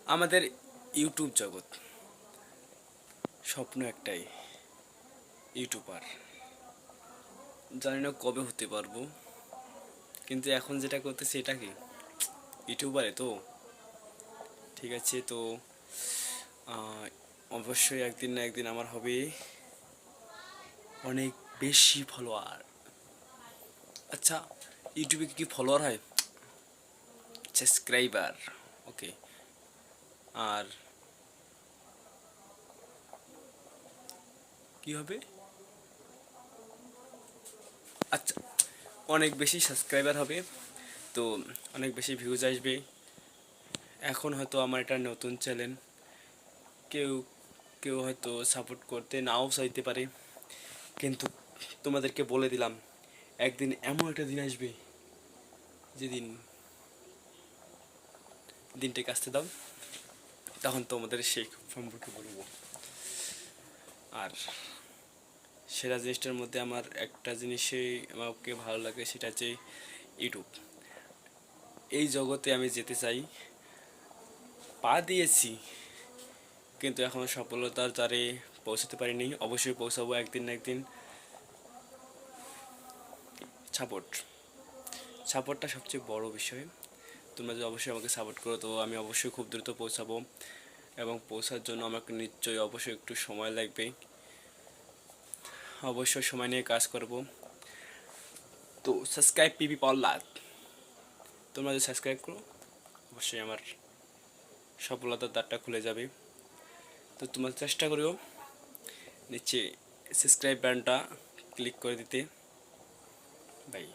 আমাদের ইউটিউব জগৎ স্বপ্ন একটাই, ইউটিউবার। জানি না কবে হতে পারবো, কিন্তু এখন যেটা করতেছি এটা কি ইউটিউবারে তো ঠিক আছে। তো অবশ্যই একদিন না একদিন আমার হবে অনেক বেশি ফলোয়ার। আচ্ছা, ইউটিউবে কি ফলোয়ার হয়? সাবস্ক্রাইবার। ওকে। আর কি হবে? আচ্ছা, অনেক বেশি সাবস্ক্রাইবার হবে, তো অনেক বেশি ভিউজ আসবে। এখন হয়তো আমার এটা নতুন চ্যানেল, কেউ কেউ হয়তো সাপোর্ট করতে নাও চাইতে পারে, কিন্তু তোমাদেরকে বলে দিলাম একদিন এমন একটা দিন আসবে যেদিন, দিনটাকে আসতে দাও, তখন তোমাদের সেই সম্পর্কে বলবো। আর সেরা জিনিসটার মধ্যে আমার একটা জিনিসই আমাকে ভালো লাগে, সেটা হচ্ছে ইউটিউব। এই জগতে আমি যেতে চাই, পা দিয়েছি, কিন্তু এখনও সফলতার দ্বারে পৌঁছাতে পারিনি। অবশ্যই পৌঁছাবো একদিন না একদিন। সাপোর্টটা সবচেয়ে বড় বিষয়। তোমরা যদি অবশ্যই আমাকে সাপোর্ট করো, তো আমি অবশ্যই খুব দ্রুত পৌঁছাবো, এবং পৌঁছার জন্য আমাকে নিশ্চয়ই অবশ্যই একটু সময় লাগবে। অবশ্যই সময় নিয়ে কাজ করব। তো সাবস্ক্রাইব পিপি পল্লাদ, তোমরা যদি সাবস্ক্রাইব করো অবশ্যই আমার সফলতার দ্বারটা খুলে যাবে। তো তোমরা চেষ্টা করিও নিচে সাবস্ক্রাইব বাটনটা ক্লিক করে দিতে। বাই।